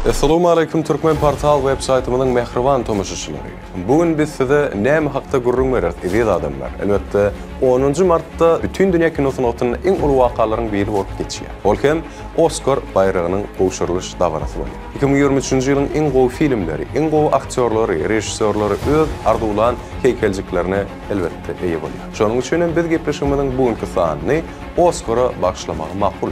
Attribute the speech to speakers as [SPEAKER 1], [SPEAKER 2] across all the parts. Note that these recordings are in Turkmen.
[SPEAKER 1] Assalamu alaykum Türkmen portal web-saytymyzyň mehriban tomoşaçylary. Bugün biz size näme hakda gurrun berek aziz adamlar. Elbetde 10 martda bütün dünýä kinosunyň iň uly wakalaryň biri bolup geçýär. Ol hem Oscar bayragynyň gowşurylyş dawarasy bolýar. 2023-nji ýylyň iň gowy filmleri, iň gowy aktyorlary, rejissörleri öz arzulan heykelciklerine elbetde eýe bolýar. Şonuň üçin biz gepleşmegimiň bugünkü sanyny Oscara bagşlamagy makul.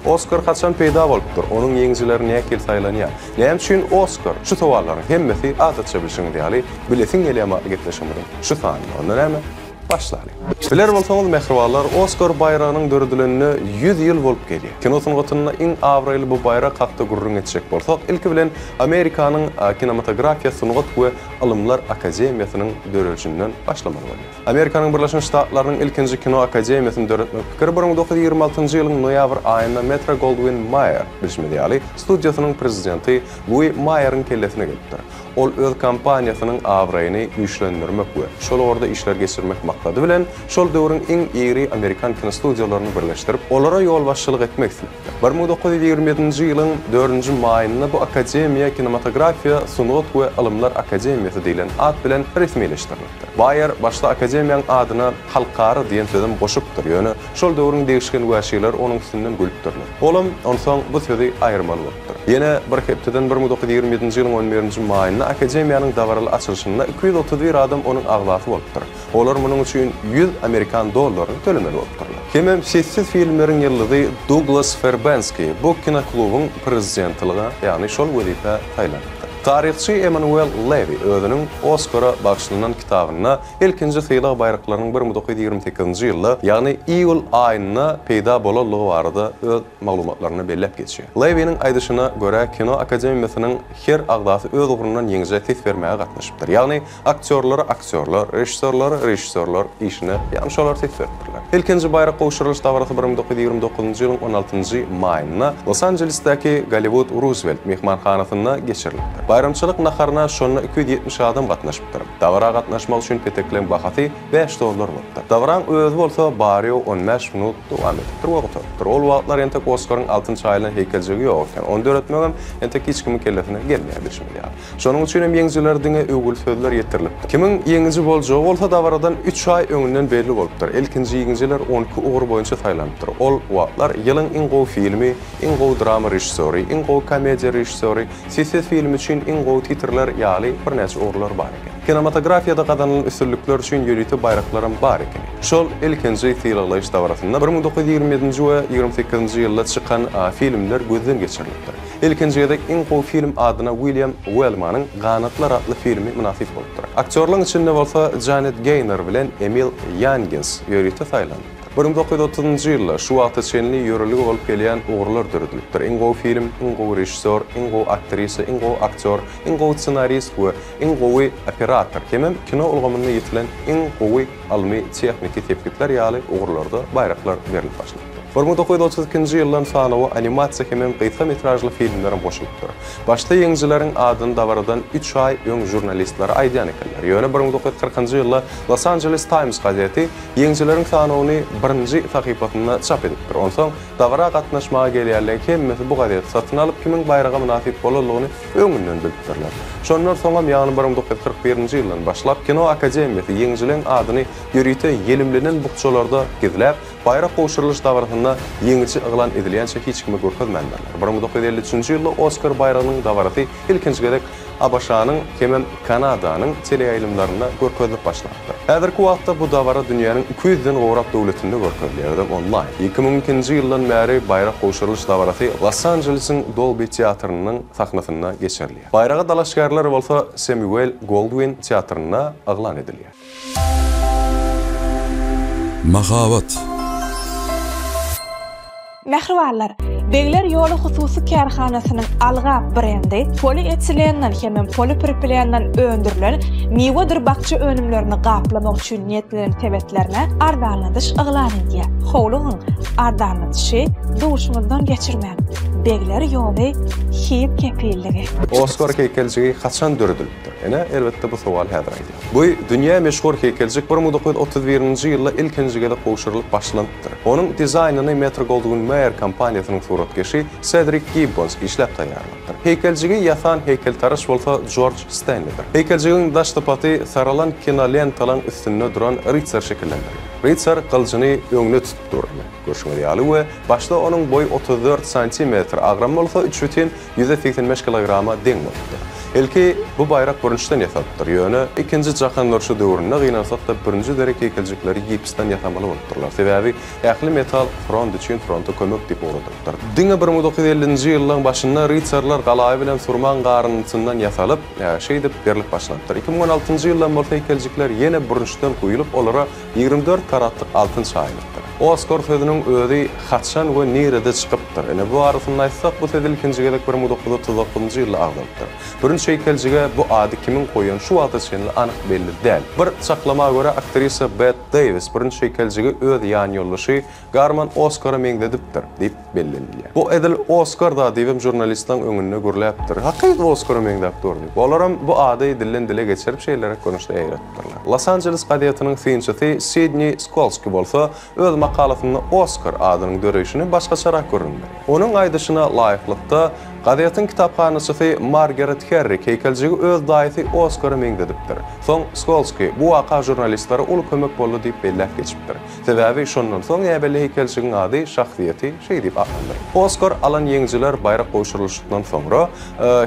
[SPEAKER 1] Oscar kaçan peyda bolupdyr. Onun ýeňjileri näme saýlanýar? Näme üçin Oscar? Şu sowallaryň hemmesi adatça bilşiň diýeli, bilesin gelýär gepleşmegimiň. Şu sanyny onda näme? Başlaýar. Biler bolsaňyz mehribanlar, Oscar bayragynyň döredilende 100 ýyl bolup gelýär. Kinosunyň iň awraýly bu bayrak hakda gurrun etjek bolsak, ilki bilen Amerikanyň kinematografiýa sunugat we alymlar akademiýasynyň döredilişinden başlamaly bolýar. Amerikanyň Birleşmiş Ştatlarynyň ilkinji kino akademiýasyny döretmek pikir 1926-njy ýylyň noýabr aýynda Metro-Goldwyn-Mayer bilişmedi studiýasynyň prezidenti Louis Mayer'ın kellesine gelipdir. Ol öz kampaniýasynyň awraýyny güýçlendirmek we şol orada işler geçirmek maksady bilen şol döwrüň iň iri Amerikan kino studiýalaryny birleşdirip olara ýol başçylyk etmek istedi. 1927-nji ýylyň 4-nji maýynda bu akademiýa kinematografiýa sunugat we alymlar akademiýasy diýilen ad bilen resmileşdirildi. Mayer başda akademiýanyň adyna halkara diýen sözüm goşupdyr. Ýöne şol döwrüň degişken wäşeler onuň üstünden gülüpdirler. Olam onsoň bu sözi aýyrmaly bolupdyr. Ýene bir hepden 1927-nji ýylyň 11-nji maýynda akademiýanyň dawraly açylyşynda 231 adam onuň agzasy bolupdyr. Olar munyň üçin 100 Amerikan dollary tölemeli bolupdyrlar. Hemem sessiz filmleriň ýyldyzy Douglas Fairbanksy bu kino klubyň prezidentligiне, ýagny şol wezife taýlandy. Tarihçi Emanuel Levy özüniň Oscara bagşlanan kitabyna ilkinji syýylyk bayraklarynyň 1928-nji ýylda, ýagny iýul aýyna peýda bolalygy barada öz maglumatlaryny bellep geçýär. Levy'niň aýdyşyna görä kino akademiýasynyň her agzasy öz ugrunyň ýeňje ses bermäge gatnaşypdyr. Ýagny aktyorlar, rejissörler işine ýagny şolar ses beripdirler. İlkinji bayrak gowşurylyş dawarasy 1929-njy ýylyň 16-njy maýynda Los Angelesdäki Hollywood Roosevelt mehmanhanasyna geçirildi. Bayramçılık naharına şonuna 270 adam gatnaşypdyr. Dawara gatnaşmak üçin peteklen bahasy 5 dollar bolupdyr. Dawaran özü bolsa bari 15 minut dowam etipdir wagtlar. Ol wagtlar entek Oscar'ın 6-njy aýynyň heykeljigi ýok. Onu döretmegem entek hiç kimi kellesine gelmeýär bilşmeli. Şonuň üçin hem ýeňjiler diňe öwgül sözler ýetirlipdir. Kimin ýeňji boljagy bolsa dawaradan 3 aý öňünden belli bolupdyr. Ilkinji ýeňjiler 12 ogry boýunça saýlandypdyr. Ol wagtlar ýylyň iň gowy filmi, iň gowy drama rejissöri, iň gowy komediýa rejissöri, sessiz film üçin iň gowy titrler ýaly bir näçe ogurlar bar eken. Kinematografiýada gazanylan üstünlikler üçin ýörüti bayraklarym bar eken. Şol ilkinji syýylyk dawarasynda 1927-nji we 28-nji ýylda çykan filmler gözden geçirilipdir. İlkinjide iň gowy film adyna William Wellmanyň Ganatlar adly filmi münasip bolupdyr. Aktyorlaryň içinde bolsa Janet Gaynor bilen Emil Youngins ýörüti saýlandy. 1930-njy ýylda şu wagtda çenli ýöreligi bolup gelýän ogurlar döredilipdir. Iň gowy film, iň gowy rejissör, iň gowy aktrisa, iň gowy aktyor, iň gowy ssenarist we iň gowy operator. Hemem kino ulgamyna ýetilen iň gowy almy texniki tepkitler ýaly ogurlarda bayraklar berilip başlandy. 1932-nji ýyldan sanawy animasiýa hemem gysga metrajly filmleriň goşulypdyr. Başda ýeňjileriň adyny dawaradan 3 aý öň jurnalistler aýdýan ekenler. Ýöne 1940-njy ýylda Los Angeles Times gazeti ýeňjileriň sanawyny 1-nji sahypasyna çap edipdir. Onsoň dawara gatnaşmaga gelýärler hemmesi bu gazeti satyn alyp kimin bayraga münasip bolalygyny öňünden bildirdiler. Şondan soňam ýagny 1941-nji ýyldan başlap kino akademiýasy ýeňjileriň adyny ýörüte ýelimlenen bukçalarda gizläp bayrak gowşurylyş dawarasynda ýeňiçi yglan edilýänçe hiç kimi görkezmändirler. 1953-nji ýylda Oscar bayragynyň dawarasy ilkinji gerek Abaşanyň hemem Kanadanyň teleýaýlymlaryna görkezilip başlandy. Häzirki wagtda bu dawara dünýäniň 200-den gowrak döwletinde görkezilýär online. 2002-nji ýyldan bäri bayrak gowşurylyş dawarasy Los Angelesiň Dolby teatrynyň sahnasyna geçirilýär. Bayraga dalaşgarlar bolsa Samuel Goldwyn teatryna aglan edilýär.
[SPEAKER 2] Magabat.
[SPEAKER 3] Mehribanlar, Begler ýoly hususy kärhanasynyň Alga brendi poli etilenden hemem poli prepilenden öndürülen miwadyr bakçy önümlerini gaplamak üçin niýetlenen tebetlerine ardanladyş yglan edýär. Howluň ardanladyşy duşmyndan geçirmän. Begler ýoly hip kepilligi.
[SPEAKER 1] Oscar heykelcigi kaçan dördülüpdir. Ene elbette bu sual häzir aýdýar. Bu dünýä meşhur heykelcik 1931-nji ýylda ilkinji gede goşurylyp başlandypdyr. Onuň dizaýnyny Metro-Goldwyn-Mayer kompaniýasynyň suratkeşi Cedric Gibbons işläp taýýarladyr. Heykelcigi ýatan heykeltaraş bolsa George Stanley'dir. Heykelcigiň daş tapaty saralan kinolentalan üstünde duran Ritter şekillendirilýär. Ritter kılıcını öňüne tutup durýar. Görşüňiz ýaly we başda onuň boyu 34 cm, agram bolsa 3,185 kg deň bolupdyr. Elki bu bayrak bürünçden ýasadypdyr. Ýöne ikinji jahan urşy döwründe gynansak da birinji derek heykelcikleri gipsden ýasamaly bolupdyrlar. Sebebi ähli metal front üçin fronta kömek diýip ogladypdyr. Diňe 1950-nji ýyllaryň başynda Ritterler galaýy bilen surman garynçyndan ýasalyp, şeý dip berilip başlandypdyr. 2016-njy ýyldan bol heykelcikler ýene bürünçden goýulyp, olara 24 karatlyk altyn çaýlypdyr. Oscar sözüniň özi haçan we nerede çykypdyr. Ene bu arasyny aýtsak, bu söz ilkinji gedek 1939-njy ýylda agdalypdyr. Birinji heykelcige bu ady kimin goýan şu wagt üçin anyk belli däl. Bir çaklama göre aktrisa Bette Davis birinji heykelcige öz ýan ýoldaşy Garman Oscara meňledipdir diýip bellenilýär. Bu edil Oscar da diýip jurnalistlaň öňünde görläpdir. Hakykat Oscara meňledipdir diýip. Olaram bu ady dilden dile geçirip şeýlere konuşdy eýretdirler. Los Angeles gazietining synçysy Sidney Skolsky bolsa öz makalatynda Oscar adynyň döreşini başgaçarak göründir. Onuň aýdyşyna laýyklykda Gazietiň kitaphanysy Margaret Herrick heykelcigi öz daýy Oscara meňledipdir. Soň Skolsky bu waka jurnalistlere ul kömek boldy diýip belläp geçipdir. Sebebi şondan soň ýa-da heykelcigiň ady, şahsiýeti şeý diýip atlandyr. Oscar alan ýeňjiler bayrak goşurylyşyndan soňra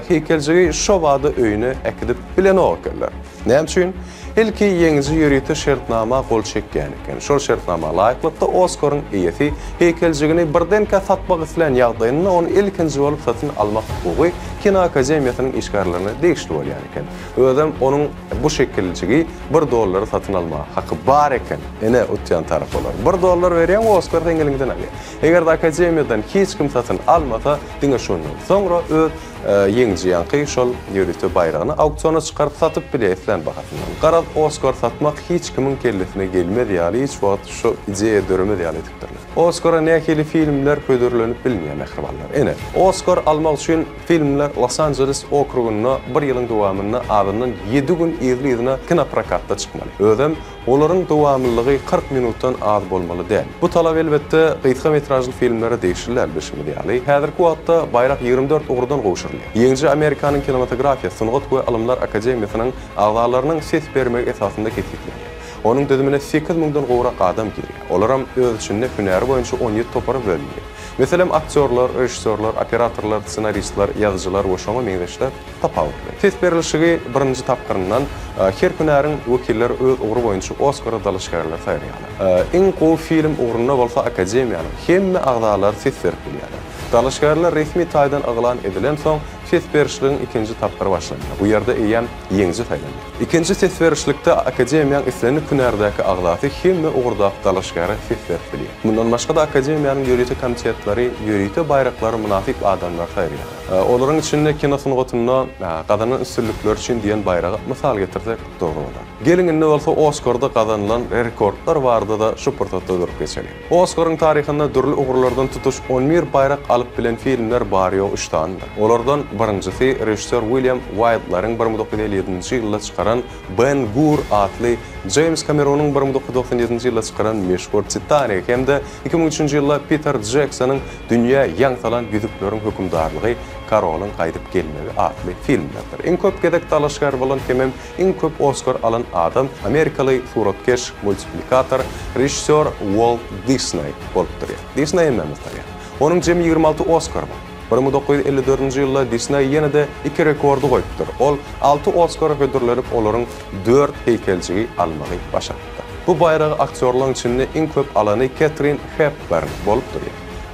[SPEAKER 1] heykelcigi şo wada öýüne ekidip bilen okerler. Näme üçin? Ilki ýeňji ýürüýte şertnama gol çekýän eken. Şol şertnama laýyklykda Oscaryň eýesi heykelcigini birdenkä satmak isleýän ýagdaýynda onu ilkinji bolup satyn almak hukuky Kino Akademiýasynyň işgärlerini degişli bolýan eken. Özüm onuň bu şekilçigi $1 satyn alma haky bar eken. Ene utýan tarap bolar. $1 berýän Oscar teňeliginden alýar. Eger de akademiýadan hiç kim satyn almasa, diňe şondan soňra öz ýeňji ýanky şol ýürüýte bayragyny auksiona çykaryp satyp bilýän bahasyndan. Garaz Oscar satmak hiç kimin kellesine gelmedi ýaly, hiç wagt şu ideýa döremedi ýaly etipdirler. Oscar'a nähili filmler ködürlenip bilmeýän mehribanlar. Ene Oscar almak üçin filmler Los Angeles okruguna bir ýylyň dowamynda adından 7 gün ýylyna kinoprokatda çykmaly. Özüm olaryň dowamlylygy 40 minutdan az bolmaly däl. Bu talap elbetde gysga metrajly filmlere degişirler bilşimdi ýaly. Häzirki wagtda bayrak 24 ugrudan goşurulýar. Ýeňji Amerikanyň kinematografiýa Sunugat we Alymlar Akademiýasynyň agzalarynyň ses bermek esasynda kesiplenýär. Onuň dödümine 8000-dan gowrak adam girýär. Olaram öz üçinde hünäri boýunça 17 topara bölünýär. Meselem aktyorlar, rejissörler, operatorlar, senaristler, ýazgyjylar we şoňa meňzeşler tapawutly. Ses berilişigi birinji tapgyryndan her hünäriň wekilleri öz ugru boýunça Oscara dalışgarlar taýýarlar. Iň gowy film ugruna bolsa akademiýanyň hemme agzalary ses berip bilýärler. Dalışgarlar resmi taýdan aglan edilen soň ses berişligiň ikinji tapgyry başlanýar. Bu ýerde eýen ýeňji taýlanýar. İkinji ses berişlikde akademiýanyň islenip hünärdäki agzasy hemme ugurda dalışgary ses berip bilýär. Mundan başga da akademiýanyň ýürüýte komitetlary, ýürüýte bayraklary munasip adamlar taýýarlar. Olaryň içinde kino sunugatynda gazanyň üstünlikleri üçin diýen bayragy mysal getirsek dogry bolar. Gelin indi bolsa Oscar'da kazanılan rekordlar barada da şu portatda durup geçelim. Oscar'ın tarihinde türlü uğurlardan tutuş 11 bayrak alıp bilen filmler baryo 3 tanedir. Olardan birincisi rejissör William Wilde'ların 1957-nji ýylda çykaran Ben-Gur adly, James Cameron'un 1997-nji ýylda çykaran meşhur Titanic hemde 2003-nji ýylda Peter Jackson'ın dünýä ýaňsalan güdükleriň hökümdarlygy Karolyn gaýdyp gelmegi adly filmlerdir. Iň köp gedek dalaşgar bolan hemem iň köp Oscar alan adam Amerikaly suratkeş, multiplikator, rejissör Walt Disney bolupdyr. Disney emmemişdir. Onuň jemi 26 Oscar bar. 1954-nji ýylda Disney ýene-de 2 rekordy goýupdyr. Ol 6 Oscar ödüllenip olaryň 4 heykelcigi almagy başardy. Bu bayragy aktyorlaryň içinde iň köp alany Katharine Hepburn bolupdyr.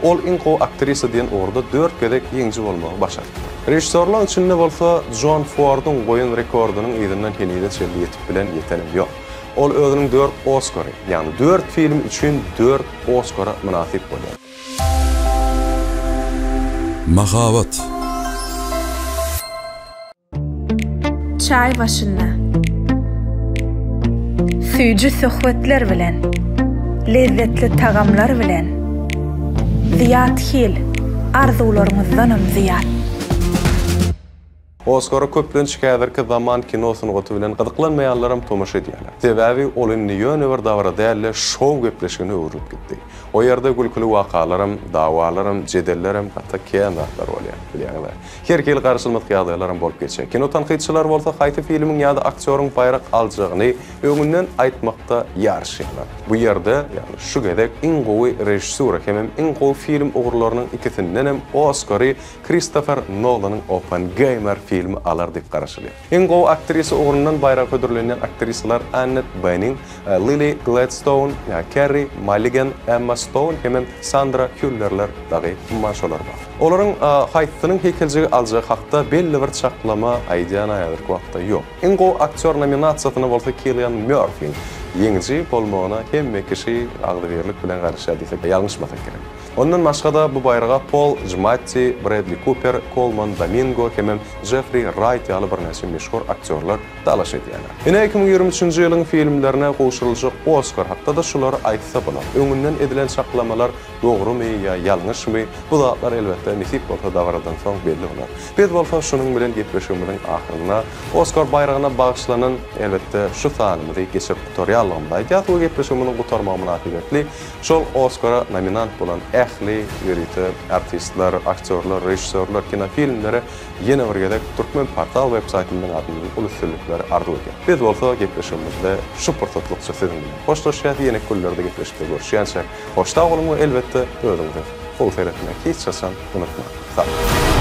[SPEAKER 1] Ol iň gowy aktrisa diýen orada 4 gedek ýeňji bolmagy başardy. Rejissörlaryň içinde bolsa John Ford'un goýun rekordynyň ýerinden kenide çeldi ýetip bilen ýetenem ýok. Ol özüniň 4 Oscary, ýani 4 film üçin 4 Oscara munasip bolýar.
[SPEAKER 2] Mahavat.
[SPEAKER 3] Çay başında. Süýjü söhbetler bilen, lezzetli tagamlar bilen, ziyat hil, arzuwlaryňyzdanam ziyat.
[SPEAKER 1] Oscara köplen şikayetlerki zaman kinosunu gotu bilen gyzyklanmaýanlaram tomaşa edýärler. Sebäbi olyn ýöne bir dawra dälle şow gepleşigine öwrüp gitdi. O ýerde gülküli wakalaram, dawalaram, jedellerim, hatda kenarlar bolýar. Bilýärmi? Herkeli garşylmak ýagdaýlaram bolup geçer. Kino tanqidçiler bolsa haýsy filmiň ýa-da aktýoryň bayrak aljagyny öňünden aýtmakda ýarşýarlar. Bu ýerde, ýani şu gedek iň gowy rejissor hem iň gowy film ugurlarynyň ikisinden hem Oscary Christopher Nolan'yň Oppenheimer filmi alar dip garaşylýar. Iň gowy aktrisa ugurundan bayrak ödürlenen aktrisalar Annette Bening, Lily Gladstone, Carey Mulligan, Emma Stone hem Sandra Hüllerler dagy maşalar bar. Olaryň haýsynyň heýkeljigi aljak hakda belli bir çaklama aýdýan aýdyr wagtda ýok. Iň gowy aktyor nominasiýasyna bolsa Cillian Murphy ýeňji bolmagyna hemme kişi agdyrlyk bilen garaşýar diýsek ýalňyşmasak gerek. Ondan başga da bu bayrağa Paul Giamatti, Bradley Cooper, Coleman Domingo hem Jeffrey Wright ýaly bir näçe meşhur aktyorlar dalaş edýärler. Ine 2023-nji ýylyň filmlerine goşuryljak Oscar hakda da şular aýtsa bolar. Öňünden edilen saklamalar dogrymy ýa ýalňyşmy? Bu zatlar elbetde nisip bolsa dawradan soň belli bolar. Biz bolsa şunyň bilen gepleşigimiň ahyryna Oscar bayragyna bagyşlanan elbetde şu sanymyzy geçip tutoriallarymda ýa-da bu gepleşigimiň gutarmagy münasibetli şol Oscara nominant bolan ähli, ýörite, artistler, aktyorlar, rejissörler kino filmlere ýene bir gedek Türkmen portal websaytyndan adyny uluslararası arzu edýär. Biz bolsa gepleşigimizde şu portatlykça sizin bilen hoşlaşýar, ýene kullerde gepleşip görüşýänçä. Hoşta bolun elbetde özüňizi hol seyretmek hiç çaşan unutma. Sağ olun.